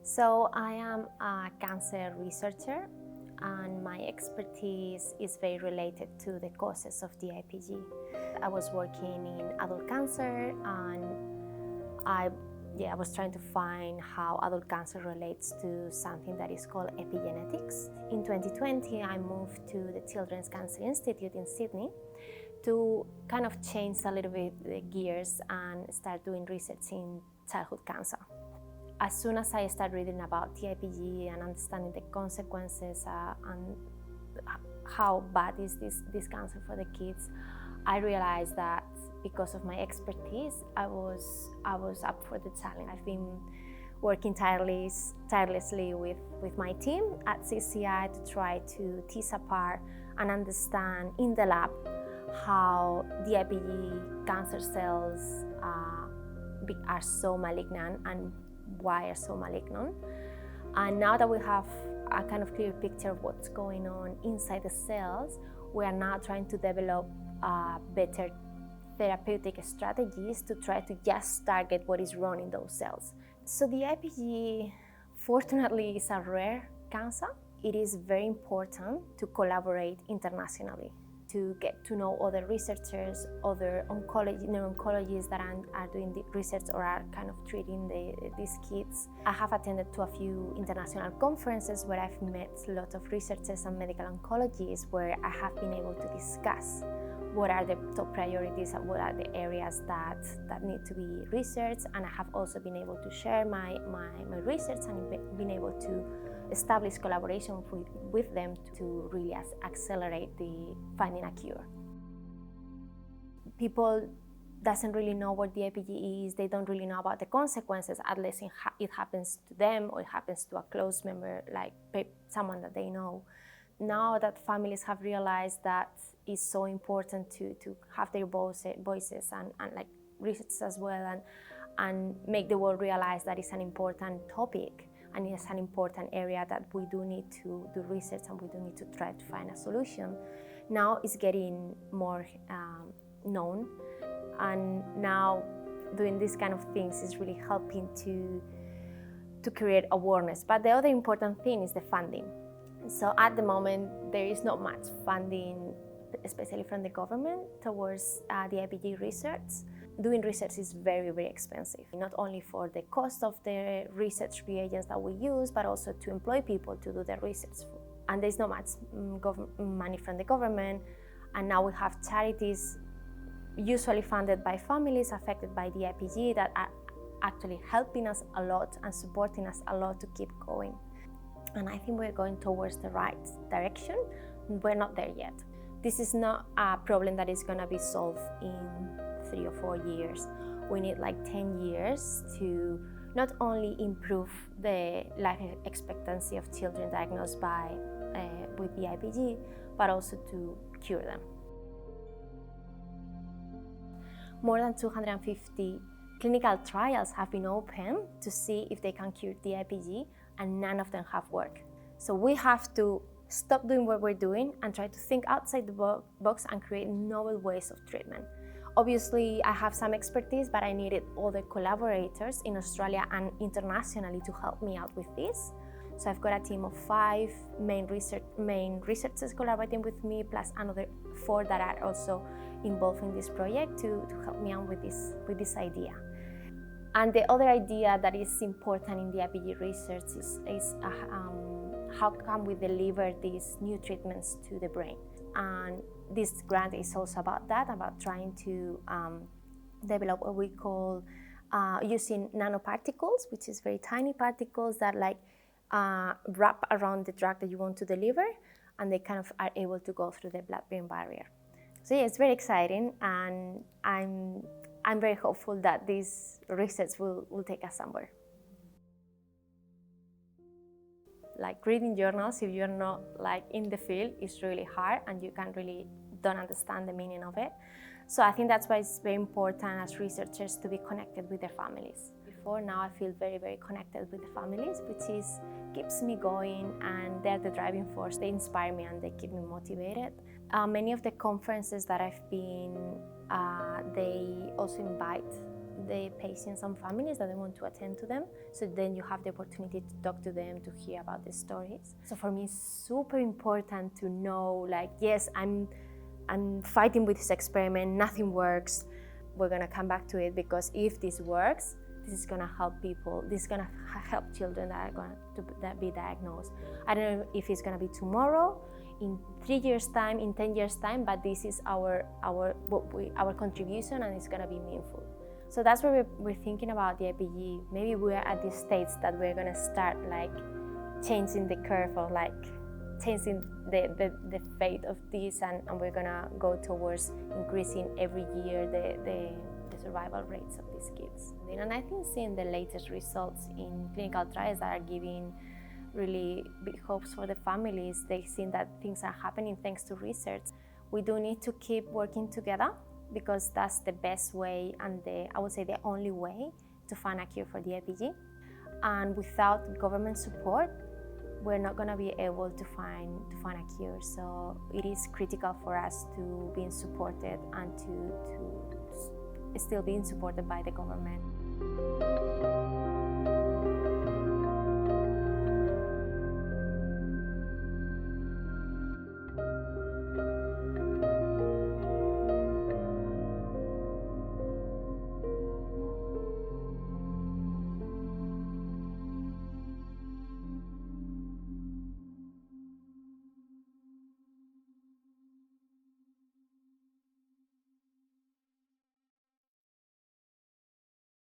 So I am a cancer researcher, and my expertise is very related to the causes of DIPG. I was working in adult cancer, and I was trying to find how adult cancer relates to something that is called epigenetics. In 2020, I moved to the Children's Cancer Institute in Sydney to kind of change a little bit the gears and start doing research in childhood cancer. As soon as I started reading about DIPG and understanding the consequences and how bad is this cancer for the kids, I realized that because of my expertise, I was up for the challenge. I've been working tirelessly with my team at CCI to try to tease apart and understand in the lab how DIPG cancer cells are so malignant and why are so malignant. And now that we have a kind of clear picture of what's going on inside the cells, we are now trying to develop better therapeutic strategies to try to just target what is wrong in those cells. So the DIPG, fortunately, is a rare cancer. It is very important to collaborate internationally, to get to know other researchers, other neuro-oncologists that are doing the research or are kind of treating these kids. I have attended to a few international conferences where I've met a lot of researchers and medical oncologists where I have been able to discuss what are the top priorities and what are the areas that need to be researched. And I have also been able to share my research and been able to establish collaboration with them to really accelerate the finding a cure. People doesn't really know what DIPG is, they don't really know about the consequences unless it happens to them or it happens to a close member, like someone that they know. Now that families have realized that it's so important to have their voices and like research as well and make the world realize that it's an important topic and it's an important area that we do need to do research and we do need to try to find a solution. Now it's getting more known, and now doing these kind of things is really helping to create awareness. But the other important thing is the funding. So at the moment, there is not much funding, especially from the government, towards the DIPG research. Doing research is very, very expensive, not only for the cost of the research reagents that we use, but also to employ people to do the research. And there's not much money from the government. And now we have charities, usually funded by families affected by DIPG, that are actually helping us a lot and supporting us a lot to keep going. And I think we're going towards the right direction. We're not there yet. This is not a problem that is going to be solved in 3 or 4 years. We need like 10 years to not only improve the life expectancy of children diagnosed with DIPG, but also to cure them. More than 250 clinical trials have been opened to see if they can cure DIPG, and none of them have worked. So we have to stop doing what we're doing and try to think outside the box and create novel ways of treatment. Obviously, I have some expertise, but I needed other collaborators in Australia and internationally to help me out with this. So I've got a team of 5 main researchers collaborating with me, plus another 4 that are also involved in this project to help me out with this idea. And the other idea that is important in the DIPG research is how can we deliver these new treatments to the brain? And this grant is also about that, about trying to develop what we call using nanoparticles, which is very tiny particles that wrap around the drug that you want to deliver, and they kind of are able to go through the blood-brain barrier. So yeah, it's very exciting, and I'm very hopeful that this research will take us somewhere. Like reading journals, if you're not in the field, is really hard and you don't understand the meaning of it. So I think that's why it's very important as researchers to be connected with their families. Before now, I feel very, very connected with the families, which keeps me going, and they're the driving force. They inspire me and they keep me motivated. Many of the conferences that I've been, they also invite the patients and families that they want to attend to them. So then you have the opportunity to talk to them, to hear about the stories. So for me, it's super important to know, like, yes, I'm fighting with this experiment, nothing works. We're gonna come back to it, because if this works, this is gonna help people. This is gonna help children that are going to be diagnosed. I don't know if it's gonna be tomorrow, in 3 years' time, in 10 years' time, but this is our contribution, and it's gonna be meaningful. So that's where we're thinking about the DIPG. Maybe we're at this stage that we're gonna start like changing the curve, of like changing the fate of this, and we're gonna go towards increasing every year the survival rates of these kids. And I think seeing the latest results in clinical trials that are giving really big hopes for the families, they've seen that things are happening thanks to research. We do need to keep working together, because that's the best way, and I would say the only way to find a cure for the DIPG. And without government support, we're not going to be able to find a cure. So it is critical for us to be supported, and to still being supported by the government.